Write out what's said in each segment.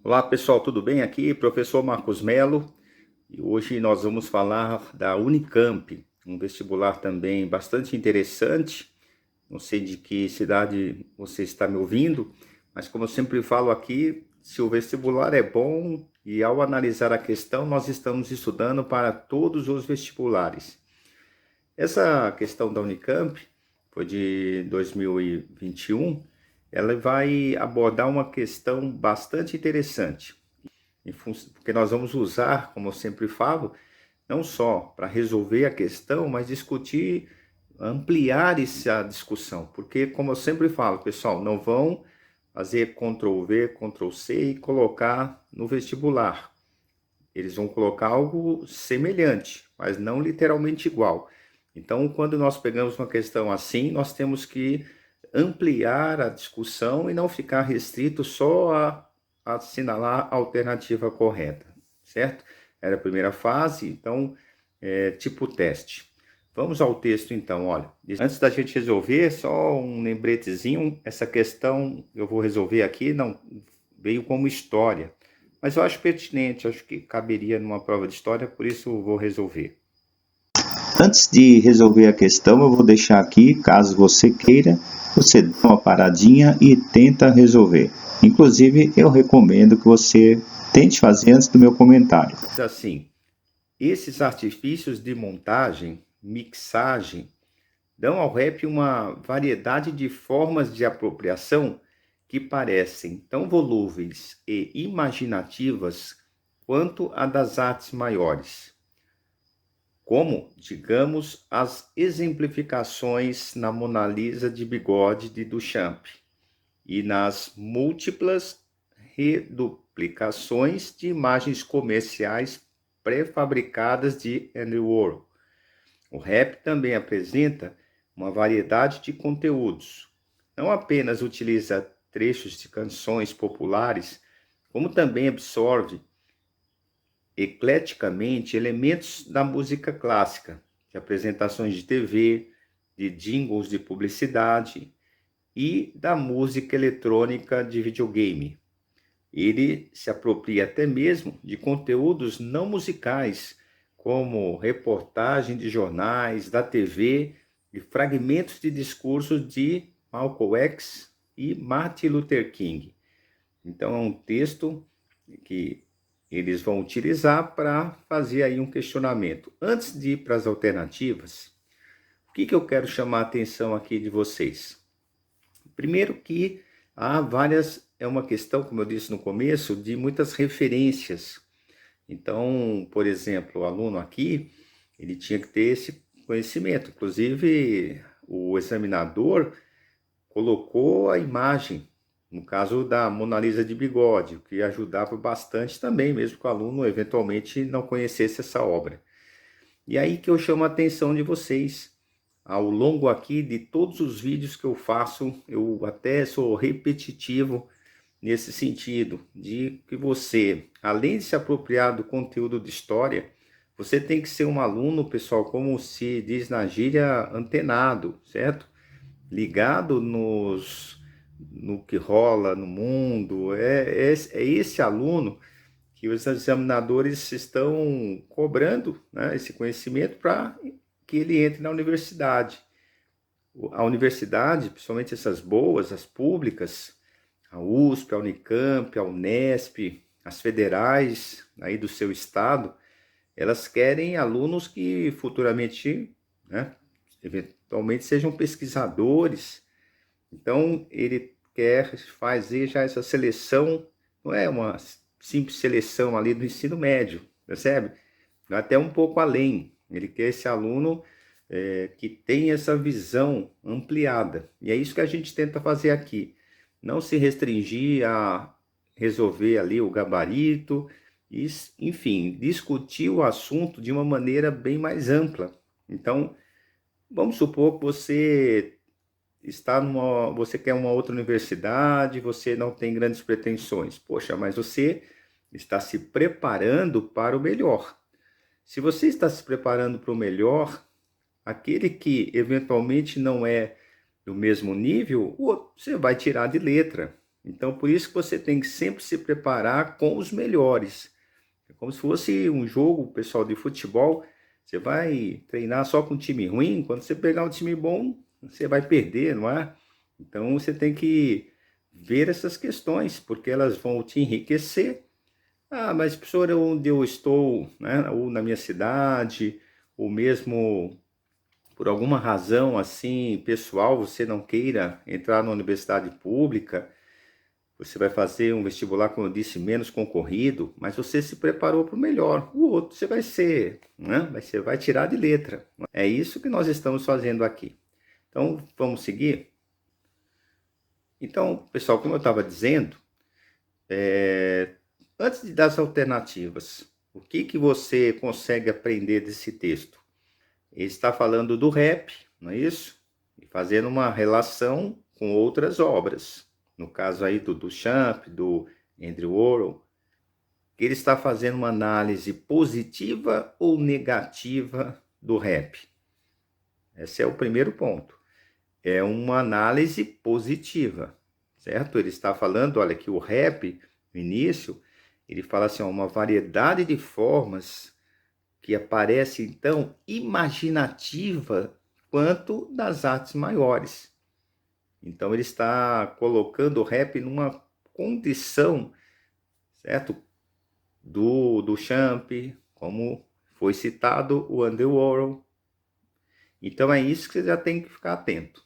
Olá pessoal, tudo bem? Aqui professor Marcos Melo e hoje nós vamos falar da Unicamp, um vestibular também bastante interessante. Não sei de que cidade você está me ouvindo, mas como eu sempre falo aqui, se o vestibular é bom e ao analisar a questão, nós estamos estudando para todos os vestibulares. Essa questão da Unicamp foi de 2021, ela vai abordar uma questão bastante interessante porque nós vamos usar, como eu sempre falo, não só para resolver a questão, mas discutir, ampliar essa discussão. Porque, como eu sempre falo, pessoal, não vão fazer Ctrl+V, Ctrl+C e colocar no vestibular. Eles vão colocar algo semelhante, mas não literalmente igual. Então, quando nós pegamos uma questão assim, nós temos que ampliar a discussão e não ficar restrito só a assinalar a alternativa correta, certo? Era a primeira fase, então, tipo teste. Vamos ao texto então, olha. Antes da gente resolver, só um lembretezinho, essa questão eu vou resolver aqui, não veio como história. Mas eu acho pertinente, acho que caberia numa prova de história, por isso eu vou resolver. Antes de resolver a questão, eu vou deixar aqui, caso você queira, você dá uma paradinha e tenta resolver. Inclusive, eu recomendo que você tente fazer antes do meu comentário. Diz assim: esses artifícios de montagem, mixagem, dão ao rap uma variedade de formas de apropriação que parecem tão volúveis e imaginativas quanto a das artes maiores, como, digamos, as exemplificações na Mona Lisa de bigode de Duchamp e nas múltiplas reduplicações de imagens comerciais pré-fabricadas de Andy Warhol. O rap também apresenta uma variedade de conteúdos. Não apenas utiliza trechos de canções populares, como também absorve ecleticamente elementos da música clássica, de apresentações de TV, de jingles de publicidade e da música eletrônica de videogame. Ele se apropria até mesmo de conteúdos não musicais, como reportagem de jornais, da TV e fragmentos de discursos de Malcolm X e Martin Luther King. Então é um texto que eles vão utilizar para fazer aí um questionamento. Antes de ir para as alternativas, o que eu quero chamar a atenção aqui de vocês? Primeiro que há várias, é uma questão, como eu disse no começo, de muitas referências. Então, por exemplo, o aluno aqui, ele tinha que ter esse conhecimento. Inclusive, o examinador colocou a imagem, no caso da Mona Lisa de bigode, o que ajudava bastante também, mesmo que o aluno eventualmente não conhecesse essa obra. E aí que eu chamo a atenção de vocês. Ao longo aqui de todos os vídeos que eu faço, eu até sou repetitivo nesse sentido, de que você, além de se apropriar do conteúdo de história, você tem que ser um aluno, pessoal, como se diz na gíria, antenado, certo? Ligado no que rola no mundo. É esse aluno que os examinadores estão cobrando, né, esse conhecimento para que ele entre na universidade. A universidade, principalmente essas boas, as públicas, a USP, a Unicamp, a Unesp, as federais aí do seu estado, elas querem alunos que futuramente, né, eventualmente sejam pesquisadores. Então, ele quer fazer já essa seleção, não é uma simples seleção ali do ensino médio, percebe? Até um pouco além. Ele quer esse aluno que tem essa visão ampliada. E é isso que a gente tenta fazer aqui. Não se restringir a resolver ali o gabarito, e, enfim, discutir o assunto de uma maneira bem mais ampla. Então, vamos supor que você quer uma outra universidade, você não tem grandes pretensões. Poxa, mas você está se preparando para o melhor. Se você está se preparando para o melhor, aquele que eventualmente não é do mesmo nível, você vai tirar de letra. Então, por isso que você tem que sempre se preparar com os melhores. É como se fosse um jogo, pessoal, de futebol. Você vai treinar só com um time ruim, quando você pegar um time bom, você vai perder, não é? Então, você tem que ver essas questões, porque elas vão te enriquecer. Ah, mas professor, onde eu estou, né? Ou na minha cidade, ou mesmo por alguma razão assim pessoal, você não queira entrar na universidade pública, você vai fazer um vestibular, como eu disse, menos concorrido, mas você se preparou para o melhor. O outro você vai ser, né? Você vai tirar de letra. É isso que nós estamos fazendo aqui. Então, vamos seguir? Então, pessoal, como eu estava dizendo, antes de dar as alternativas, o que que você consegue aprender desse texto? Ele está falando do rap, não é isso? E fazendo uma relação com outras obras. No caso aí do Duchamp, do Andrew Warhol, que ele está fazendo uma análise positiva ou negativa do rap. Esse é o primeiro ponto. É uma análise positiva, certo? Ele está falando, olha, que o rap, no início, ele fala assim, ó, uma variedade de formas que aparece então imaginativa quanto das artes maiores. Então ele está colocando o rap numa condição, certo? Do Champ, como foi citado o Andy Warhol. Então é isso que você já tem que ficar atento,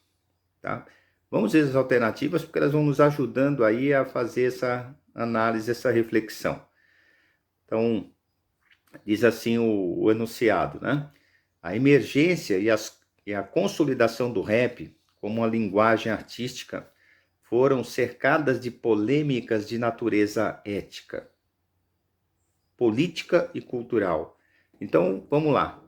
tá? Vamos ver as alternativas, porque elas vão nos ajudando aí a fazer essa análise, essa reflexão. Então, diz assim o enunciado, né? A emergência e a consolidação do rap como uma linguagem artística foram cercadas de polêmicas de natureza ética, política e cultural. Então, vamos lá.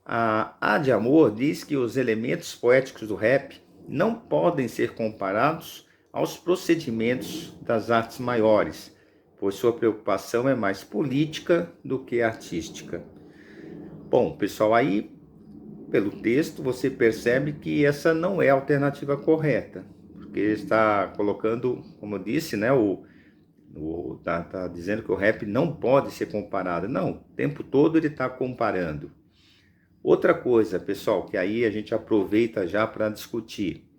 A Ade Amor diz que os elementos poéticos do rap não podem ser comparados aos procedimentos das artes maiores, pois sua preocupação é mais política do que artística. Bom, pessoal, aí pelo texto você percebe que essa não é a alternativa correta, porque está colocando, como eu disse, né, tá dizendo que o rap não pode ser comparado. Não, o tempo todo ele está comparando. Outra coisa, pessoal, que aí a gente aproveita já para discutir.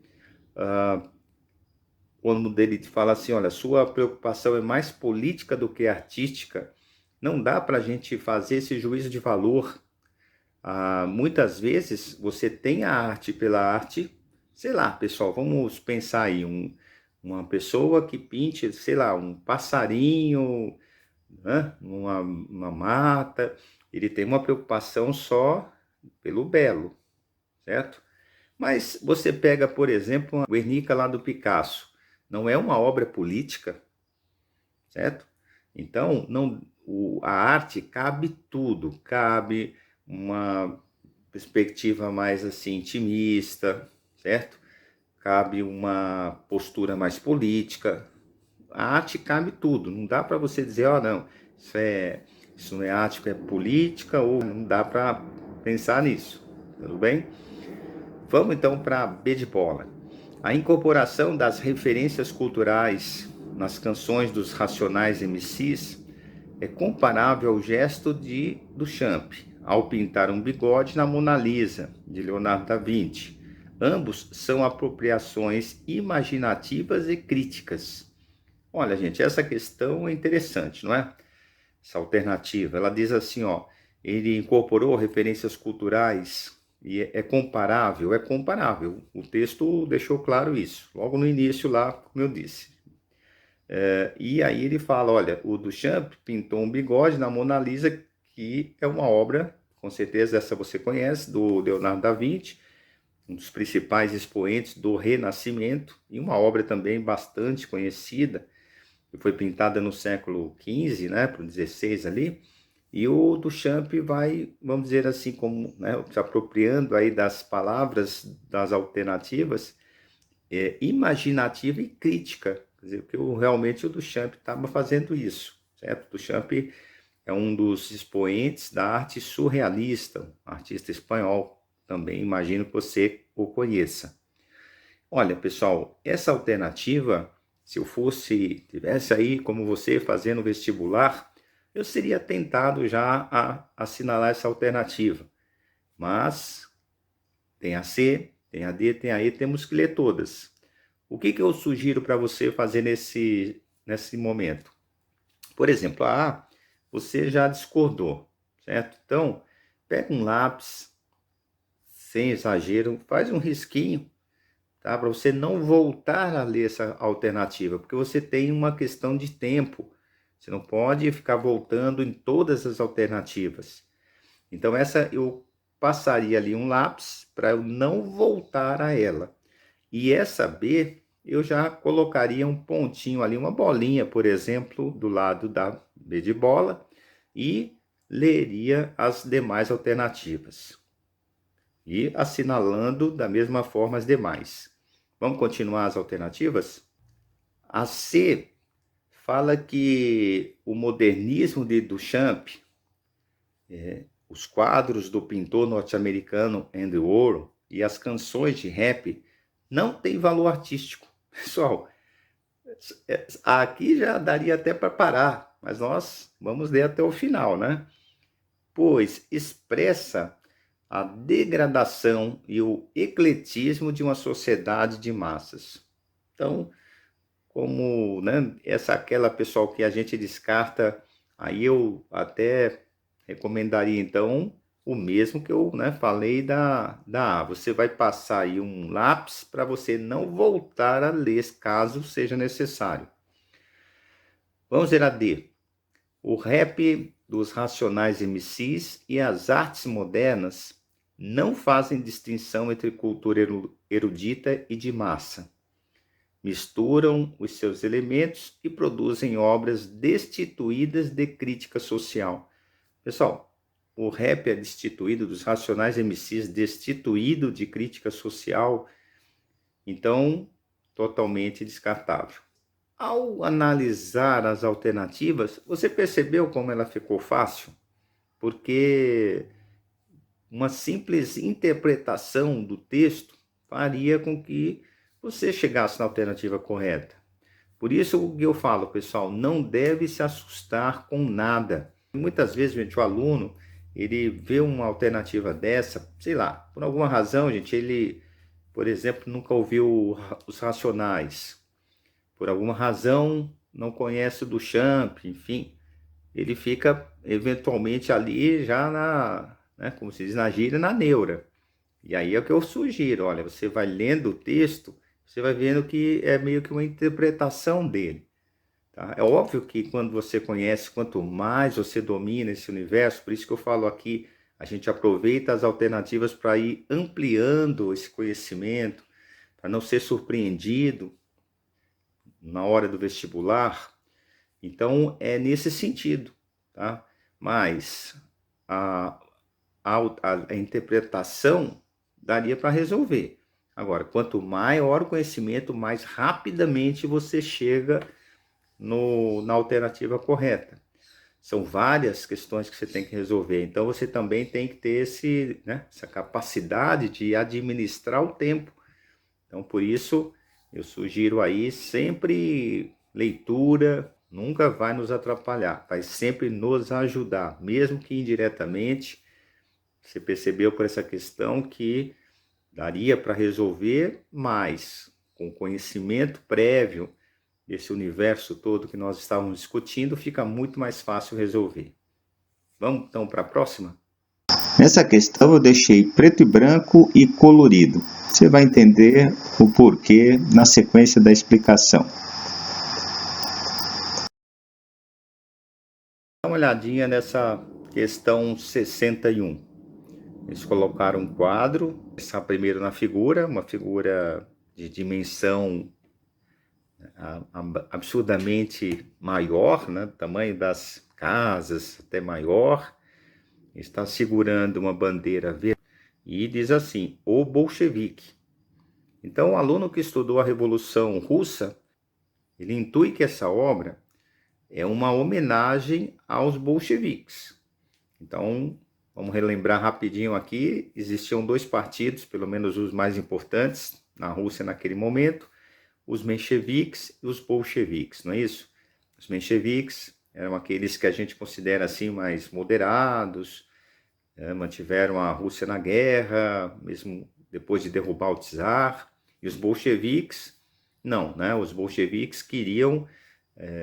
Quando ele fala assim, olha, sua preocupação é mais política do que artística, não dá para a gente fazer esse juízo de valor. Muitas vezes você tem a arte pela arte, sei lá, pessoal, vamos pensar aí, uma pessoa que pinte, sei lá, um passarinho, né, uma mata, ele tem uma preocupação só pelo belo, certo? Mas você pega, por exemplo, a Guernica lá do Picasso, não é uma obra política, certo? Então, a arte cabe tudo, cabe uma perspectiva mais assim intimista, certo? Cabe uma postura mais política. A arte cabe tudo, não dá para você dizer, ó, não, isso não é arte, é política, ou não dá para pensar nisso, tudo bem? Vamos então para B de bola. A incorporação das referências culturais nas canções dos Racionais MCs é comparável ao gesto de Duchamp ao pintar um bigode na Mona Lisa, de Leonardo da Vinci. Ambos são apropriações imaginativas e críticas. Olha, gente, essa questão é interessante, não é? Essa alternativa, ela diz assim, ó, ele incorporou referências culturais e é comparável, é comparável. O texto deixou claro isso, logo no início lá, como eu disse. E aí ele fala, olha, o Duchamp pintou um bigode na Mona Lisa, que é uma obra, com certeza essa você conhece, do Leonardo da Vinci, um dos principais expoentes do Renascimento, e uma obra também bastante conhecida, que foi pintada no século XV, né, para o XVI ali, e o Duchamp vai, vamos dizer assim, como, né, se apropriando aí das palavras, das alternativas, imaginativa e crítica. Quer dizer, que realmente o Duchamp estava fazendo isso, certo? O Duchamp é um dos expoentes da arte surrealista, um artista espanhol, também imagino que você o conheça. Olha, pessoal, essa alternativa se eu tivesse aí como você fazendo vestibular, eu seria tentado já a assinalar essa alternativa. Mas tem a C, tem a D, tem a E, temos que ler todas. O que eu sugiro para você fazer nesse momento? Por exemplo, a A, você já discordou, certo? Então, pega um lápis, sem exagero, faz um risquinho, tá? Para você não voltar a ler essa alternativa, porque você tem uma questão de tempo. Você não pode ficar voltando em todas as alternativas. Então, essa eu passaria ali um lápis para eu não voltar a ela. E essa B, eu já colocaria um pontinho ali, uma bolinha, por exemplo, do lado da B de bola e leria as demais alternativas. E assinalando da mesma forma as demais. Vamos continuar as alternativas? A C fala que o modernismo de Duchamp, os quadros do pintor norte-americano Andy Warhol e as canções de rap não têm valor artístico. Pessoal, aqui já daria até para parar, mas nós vamos ler até o final, né? Pois expressa a degradação e o ecletismo de uma sociedade de massas. Então, como, né, aquela pessoal que a gente descarta, aí eu até recomendaria então o mesmo que eu, né, falei da A. Você vai passar aí um lápis para você não voltar a ler caso seja necessário. Vamos ver a D. O rap dos Racionais MCs e as artes modernas não fazem distinção entre cultura erudita e de massa. Misturam os seus elementos e produzem obras destituídas de crítica social. Pessoal, o rap é destituído dos Racionais MCs, destituído de crítica social, então totalmente descartável. Ao analisar as alternativas, você percebeu como ela ficou fácil? Porque uma simples interpretação do texto faria com que você chegasse na alternativa correta. Por isso o que eu falo, pessoal, não deve se assustar com nada. Muitas vezes, gente, o aluno, ele vê uma alternativa dessa, sei lá, por alguma razão, gente, ele, por exemplo, nunca ouviu os Racionais. Por alguma razão, não conhece o Duchamp, enfim, ele fica eventualmente ali já como se diz na gíria, na neura. E aí é o que eu sugiro, olha, você vai lendo o texto, você vai vendo que é meio que uma interpretação dele. Tá? É óbvio que quando você conhece, quanto mais você domina esse universo, por isso que eu falo aqui, a gente aproveita as alternativas para ir ampliando esse conhecimento, para não ser surpreendido na hora do vestibular. Então, é nesse sentido, tá? Mas a interpretação daria para resolver. Agora, quanto maior o conhecimento, mais rapidamente você chega na alternativa correta. São várias questões que você tem que resolver. Então, você também tem que ter essa capacidade de administrar o tempo. Então, por isso, eu sugiro aí sempre leitura, nunca vai nos atrapalhar, vai sempre nos ajudar, mesmo que indiretamente. Você percebeu por essa questão que daria para resolver, mas com conhecimento prévio desse universo todo que nós estávamos discutindo, fica muito mais fácil resolver. Vamos então para a próxima? Nessa questão eu deixei preto e branco e colorido. Você vai entender o porquê na sequência da explicação. Dá uma olhadinha nessa questão 61. Eles colocaram um quadro, começar primeiro na figura, uma figura de dimensão absurdamente maior, né? Tamanho das casas até maior. Está segurando uma bandeira verde e diz assim, o bolchevique. Então, o aluno que estudou a Revolução Russa, ele intui que essa obra é uma homenagem aos bolcheviques. Então, vamos relembrar rapidinho aqui, existiam dois partidos, pelo menos os mais importantes, na Rússia naquele momento, os mencheviques e os bolcheviques, não é isso? Os mencheviques eram aqueles que a gente considera assim mais moderados, mantiveram a Rússia na guerra, mesmo depois de derrubar o czar. E os bolcheviques, não, né? Os bolcheviques queriam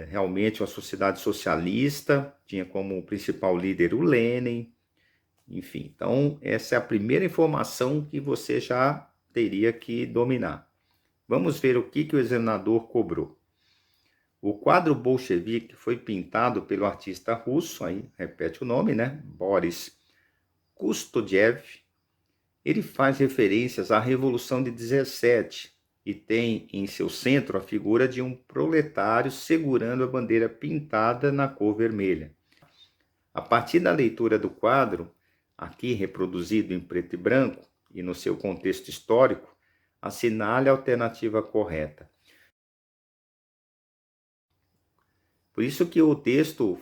realmente uma sociedade socialista, tinha como principal líder o Lenin, enfim. Então, essa é a primeira informação que você já teria que dominar. Vamos ver o que o examinador cobrou. O quadro bolchevique foi pintado pelo artista russo, aí repete o nome, né? Boris Kustodiev. Ele faz referências à Revolução de 17 e tem em seu centro a figura de um proletário segurando a bandeira pintada na cor vermelha. A partir da leitura do quadro, aqui reproduzido em preto e branco e no seu contexto histórico, assinale a alternativa correta. Por isso que o texto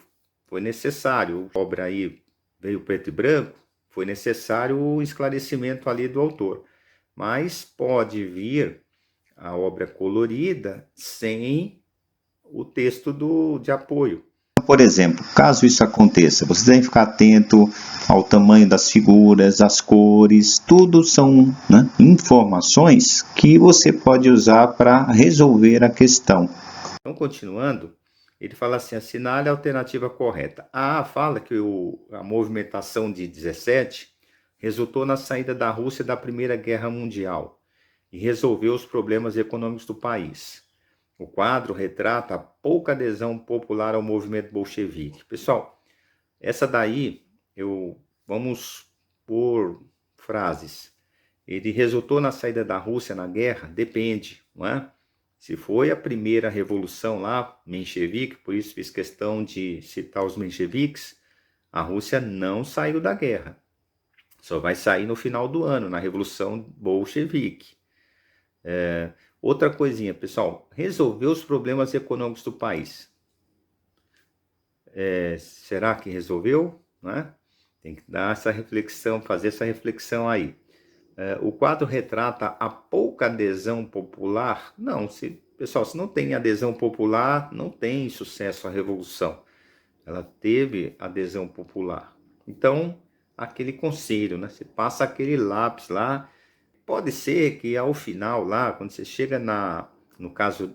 foi necessário, a obra aí veio preto e branco, foi necessário o esclarecimento ali do autor. Mas pode vir a obra colorida sem o texto de apoio. Por exemplo, caso isso aconteça, você tem que ficar atento ao tamanho das figuras, às cores, tudo são, né, informações que você pode usar para resolver a questão. Então, continuando, ele fala assim, assinale a alternativa correta. A A fala que a movimentação de 17 resultou na saída da Rússia da Primeira Guerra Mundial e resolveu os problemas econômicos do país. O quadro retrata a pouca adesão popular ao movimento bolchevique. Pessoal, essa daí, vamos por frases. Ele resultou na saída da Rússia na guerra? Depende, não é? Se foi a primeira revolução lá, menchevique, por isso fiz questão de citar os mencheviques, a Rússia não saiu da guerra. Só vai sair no final do ano, na Revolução Bolchevique. Outra coisinha, pessoal, resolver os problemas econômicos do país. Será que resolveu? Né? Tem que dar essa reflexão, fazer essa reflexão aí. O quadro retrata a pouca adesão popular? Não, pessoal, se não tem adesão popular, não tem sucesso a revolução. Ela teve adesão popular. Então, aquele conselho, né? Você passa aquele lápis lá. Pode ser que ao final lá, quando você chega no caso,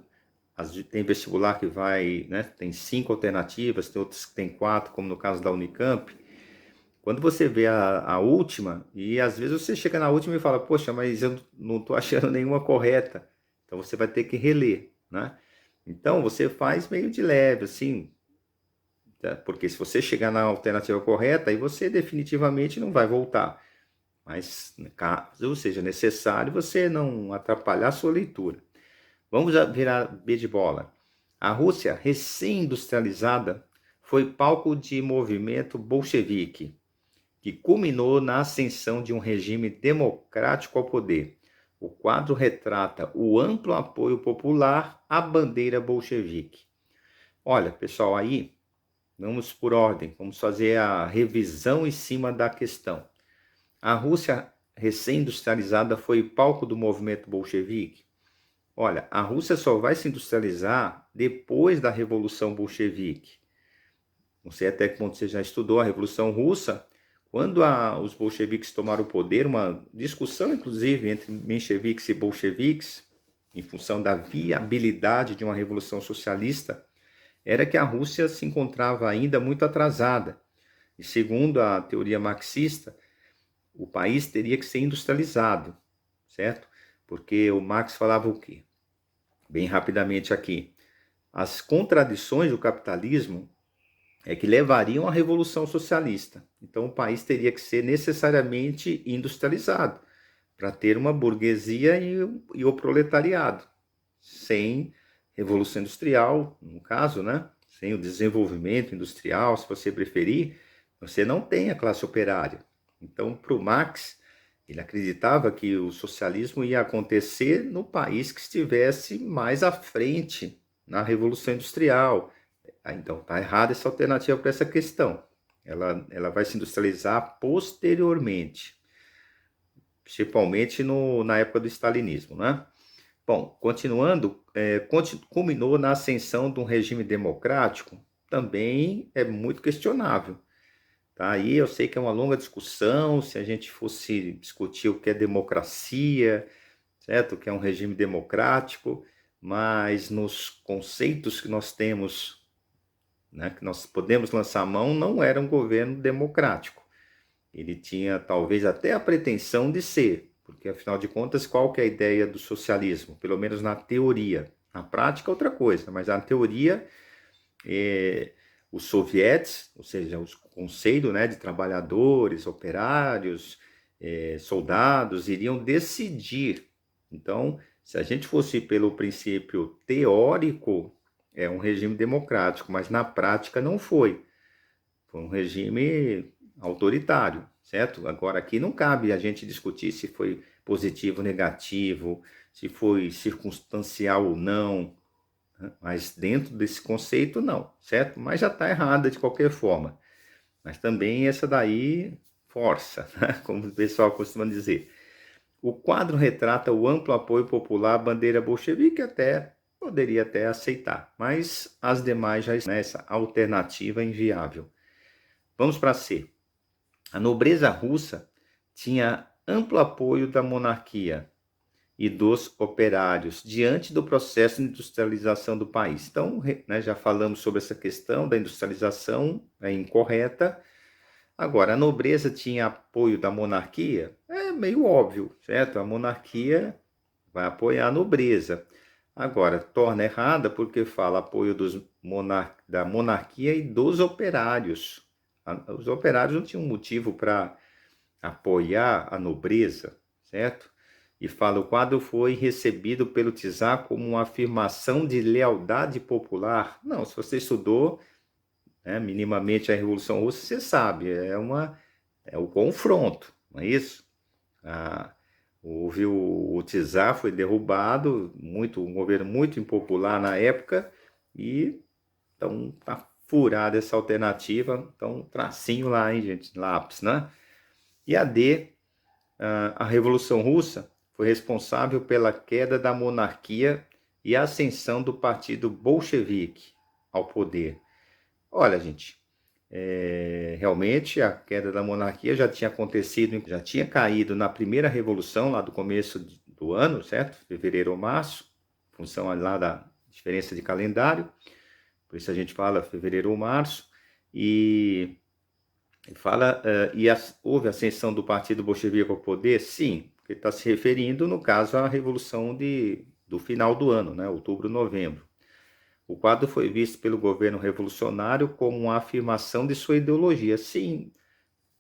tem vestibular que vai, né? Tem 5 alternativas, tem outros que tem 4, como no caso da Unicamp. Quando você vê a última, e às vezes você chega na última e fala, poxa, mas eu não estou achando nenhuma correta. Então você vai ter que reler, né? Então você faz meio de leve, assim, tá? Porque se você chegar na alternativa correta, aí você definitivamente não vai voltar. Mas caso seja necessário, você não atrapalhar a sua leitura. Vamos virar B de bola. A Rússia, recém-industrializada, foi palco de movimento bolchevique, que culminou na ascensão de um regime democrático ao poder. O quadro retrata o amplo apoio popular à bandeira bolchevique. Olha, pessoal, aí vamos por ordem, vamos fazer a revisão em cima da questão. A Rússia recém-industrializada foi palco do movimento bolchevique? Olha, a Rússia só vai se industrializar depois da Revolução Bolchevique. Não sei até que ponto você já estudou a Revolução Russa. Quando os bolcheviques tomaram o poder, uma discussão inclusive entre mencheviques e bolcheviques, em função da viabilidade de uma revolução socialista, era que a Rússia se encontrava ainda muito atrasada. E segundo a teoria marxista, o país teria que ser industrializado, certo? Porque o Marx falava o quê? Bem rapidamente aqui. As contradições do capitalismo é que levariam à revolução socialista. Então o país teria que ser necessariamente industrializado para ter uma burguesia e o proletariado. Sem revolução industrial, no caso, né? Sem o desenvolvimento industrial, se você preferir, você não tem a classe operária. Então, para o Marx, ele acreditava que o socialismo ia acontecer no país que estivesse mais à frente na Revolução Industrial. Então, está errada essa alternativa para essa questão. Ela vai se industrializar posteriormente, principalmente na época do stalinismo, né? Bom, continuando, culminou na ascensão de um regime democrático, também é muito questionável. Tá? Aí eu sei que é uma longa discussão, se a gente fosse discutir o que é democracia, certo? O que é um regime democrático, mas nos conceitos que nós temos, né, que nós podemos lançar mão, não era um governo democrático. Ele tinha talvez até a pretensão de ser, porque afinal de contas, qual que é a ideia do socialismo? Pelo menos na teoria. Na prática, é outra coisa, mas na teoria, os sovietes, ou seja, o conselho, né, de trabalhadores, operários, soldados, iriam decidir. Então, se a gente fosse pelo princípio teórico, é um regime democrático, mas na prática não foi. Foi um regime autoritário, certo? Agora, aqui não cabe a gente discutir se foi positivo ou negativo, se foi circunstancial ou não, né? Mas dentro desse conceito, não, certo? Mas já está errada de qualquer forma. Mas também essa daí força, né? Como o pessoal costuma dizer. O quadro retrata o amplo apoio popular à bandeira bolchevique, até poderia até aceitar, mas as demais já estão nessa alternativa inviável. Vamos para C. A nobreza russa tinha amplo apoio da monarquia e dos operários diante do processo de industrialização do país. Então, né, já falamos sobre essa questão da industrialização incorreta. Agora, a nobreza tinha apoio da monarquia? É meio óbvio, certo? A monarquia vai apoiar a nobreza. Agora, torna errada porque fala apoio da monarquia e dos operários. Os operários não tinham motivo para apoiar a nobreza, certo? E fala, o quadro foi recebido pelo czar como uma afirmação de lealdade popular. Não, se você estudou, né, minimamente a Revolução Russa, você sabe, é o confronto, não é isso? Ah, houve o czar, foi derrubado, um governo muito impopular na época, e então tá furada essa alternativa, então tracinho lá, hein, gente, lápis, né? E a D, a Revolução Russa foi responsável pela queda da monarquia e a ascensão do partido bolchevique ao poder. Olha, gente, realmente a queda da monarquia já tinha acontecido, já tinha caído na primeira revolução, lá do começo do ano, certo? Fevereiro ou março, em função lá da diferença de calendário, por isso a gente fala fevereiro ou março, e fala, houve ascensão do partido bolchevique ao poder? Sim, porque está se referindo, no caso, à revolução do final do ano, né? Outubro, novembro. O quadro foi visto pelo governo revolucionário como uma afirmação de sua ideologia. Sim,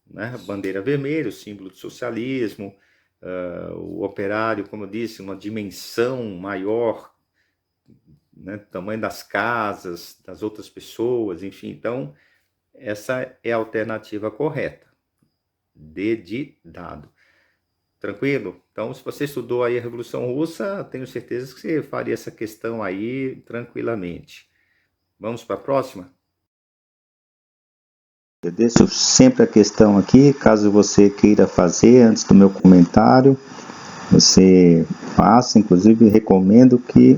né? Bandeira vermelha, o símbolo do socialismo, o operário, como eu disse, uma dimensão maior, né? Tamanho das casas, das outras pessoas, enfim. Então, essa é a alternativa correta. D de dado. Tranquilo? Então, se você estudou aí a Revolução Russa, tenho certeza que você faria essa questão aí tranquilamente. Vamos para a próxima? Eu deixo sempre a questão aqui, caso você queira fazer antes do meu comentário, você faça, inclusive recomendo que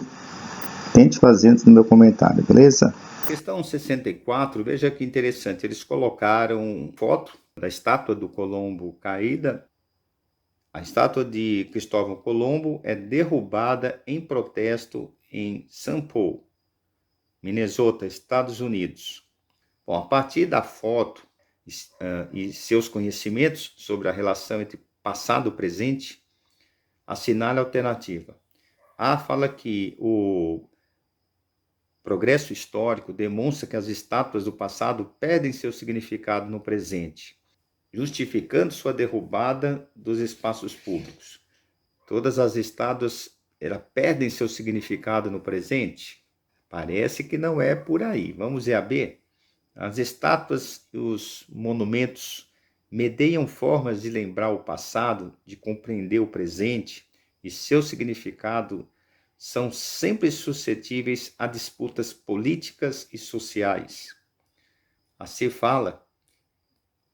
tente fazer antes do meu comentário, beleza? Questão 64, veja que interessante, eles colocaram foto da estátua do Colombo caída. A estátua de Cristóvão Colombo é derrubada em protesto em São Paulo, Minnesota, Estados Unidos. Bom, a partir da foto e seus conhecimentos sobre a relação entre passado e presente, assinale a alternativa. A fala que o progresso histórico demonstra que as estátuas do passado perdem seu significado no presente, justificando sua derrubada dos espaços públicos. Todas as estátuas perdem seu significado no presente? Parece que não é por aí. Vamos ver a B? As estátuas e os monumentos medeiam formas de lembrar o passado, de compreender o presente, e seu significado são sempre suscetíveis a disputas políticas e sociais. A C fala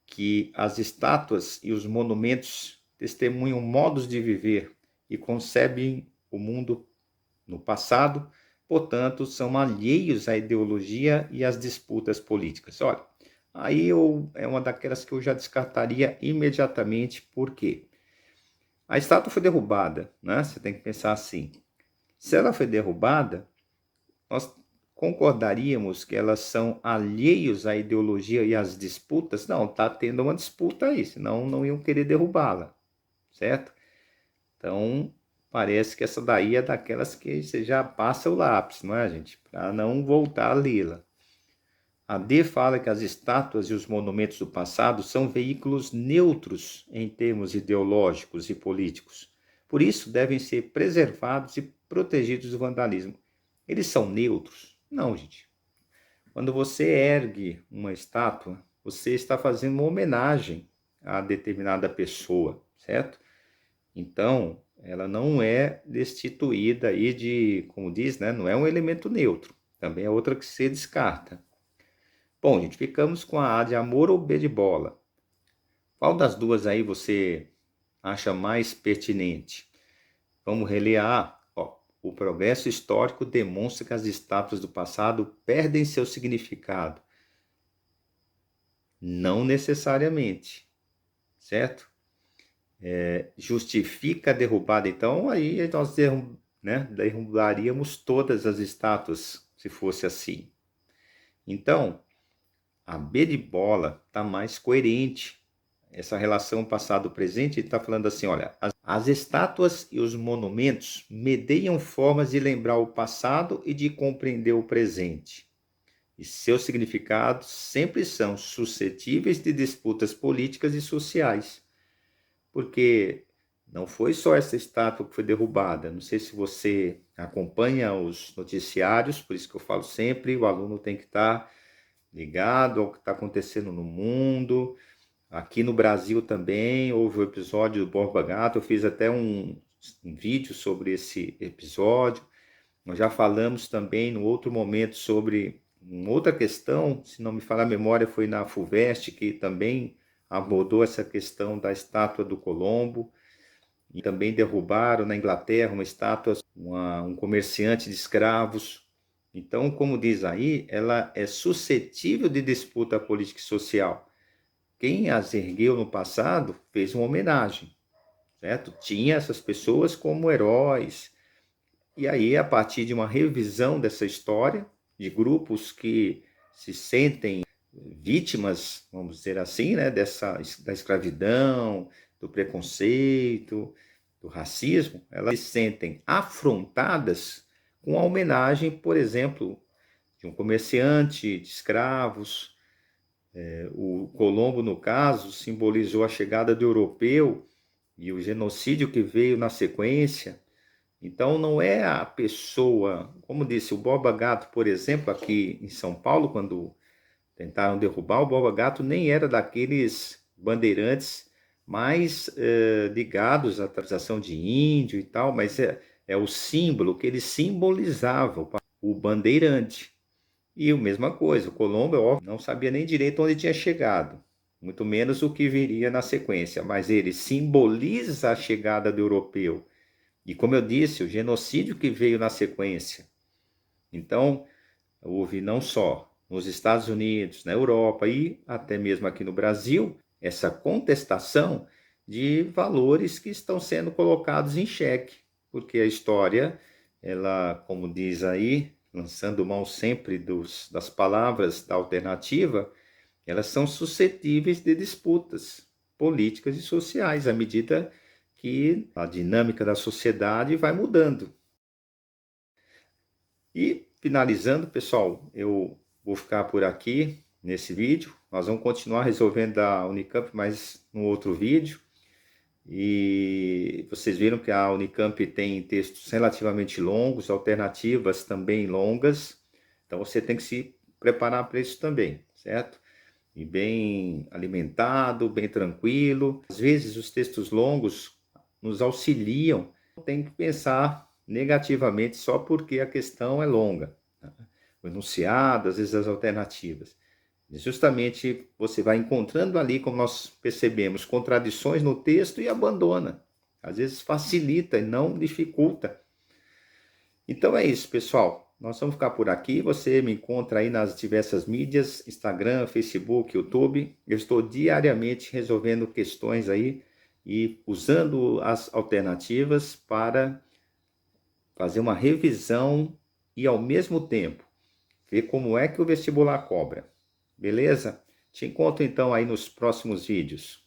que as estátuas e os monumentos testemunham modos de viver e concebem o mundo no passado, portanto, são alheios à ideologia e às disputas políticas. Olha, aí é uma daquelas que eu já descartaria imediatamente, por quê? A estátua foi derrubada, né? Você tem que pensar assim. Se ela foi derrubada, nós concordaríamos que elas são alheios à ideologia e às disputas? Não, está tendo uma disputa aí, senão não iam querer derrubá-la, certo? Então, parece que essa daí é daquelas que você já passa o lápis, não é, gente? Para não voltar a lê-la. A D fala que as estátuas e os monumentos do passado são veículos neutros em termos ideológicos e políticos. Por isso, devem ser preservados e protegidos do vandalismo. Eles são neutros? Não, gente. Quando você ergue uma estátua, você está fazendo uma homenagem a determinada pessoa, certo? Então, ela não é destituída aí de, como diz, né? Não é um elemento neutro. Também é outra que se descarta. Bom, gente, ficamos com a A de amor ou B de bola. Qual das duas aí você acha mais pertinente? Vamos reler a A. Ó, o progresso histórico demonstra que as estátuas do passado perdem seu significado. Não necessariamente, certo? Justifica a derrubada. Então, aí nós derrubaríamos todas as estátuas, se fosse assim. Então, a B de bola está mais coerente. Essa relação passado-presente está falando assim, olha, as estátuas e os monumentos medeiam formas de lembrar o passado e de compreender o presente. E seus significados sempre são suscetíveis de disputas políticas e sociais. Porque não foi só essa estátua que foi derrubada. Não sei se você acompanha os noticiários, por isso que eu falo sempre, o aluno tem que estar ligado ao que está acontecendo no mundo. Aqui no Brasil também houve o episódio do Borba Gato, eu fiz até um vídeo sobre esse episódio. Nós já falamos também no outro momento sobre uma outra questão, se não me falha a memória, foi na FUVEST, que também abordou essa questão da estátua do Colombo. E também derrubaram na Inglaterra uma estátua, um comerciante de escravos. Então, como diz aí, ela é suscetível de disputa política e social. Quem as ergueu no passado fez uma homenagem, certo? Tinha essas pessoas como heróis. E aí, a partir de uma revisão dessa história, de grupos que se sentem vítimas, vamos dizer assim, né, da escravidão, do preconceito, do racismo, elas se sentem afrontadas com a homenagem, por exemplo, de um comerciante de escravos. O Colombo, no caso, simbolizou a chegada do europeu e o genocídio que veio na sequência. Então, não é a pessoa, como disse o Borba Gato, por exemplo, aqui em São Paulo, quando tentaram derrubar, o Borba Gato nem era daqueles bandeirantes mais ligados à tradição de índio e tal, mas é o símbolo que ele simbolizava, o bandeirante. E a mesma coisa, o Colombo, óbvio, não sabia nem direito onde tinha chegado, muito menos o que viria na sequência, mas ele simboliza a chegada do europeu. E como eu disse, o genocídio que veio na sequência. Então, houve não só nos Estados Unidos, na Europa e até mesmo aqui no Brasil, essa contestação de valores que estão sendo colocados em xeque, porque a história, ela, como diz aí, lançando mão sempre das palavras da alternativa, elas são suscetíveis de disputas políticas e sociais, à medida que a dinâmica da sociedade vai mudando. E, finalizando, pessoal, eu vou ficar por aqui nesse vídeo. Nós vamos continuar resolvendo a Unicamp, mas no outro vídeo. E vocês viram que a Unicamp tem textos relativamente longos, alternativas também longas. Então, você tem que se preparar para isso também, certo? E bem alimentado, bem tranquilo. Às vezes, os textos longos nos auxiliam. Tem que pensar negativamente só porque a questão é longa. O enunciado, às vezes as alternativas. E justamente você vai encontrando ali, como nós percebemos, contradições no texto e abandona. Às vezes facilita e não dificulta. Então é isso, pessoal. Nós vamos ficar por aqui. Você me encontra aí nas diversas mídias, Instagram, Facebook, YouTube. Eu estou diariamente resolvendo questões aí e usando as alternativas para fazer uma revisão e, ao mesmo tempo, ver como é que o vestibular cobra. Beleza? Te encontro então aí nos próximos vídeos.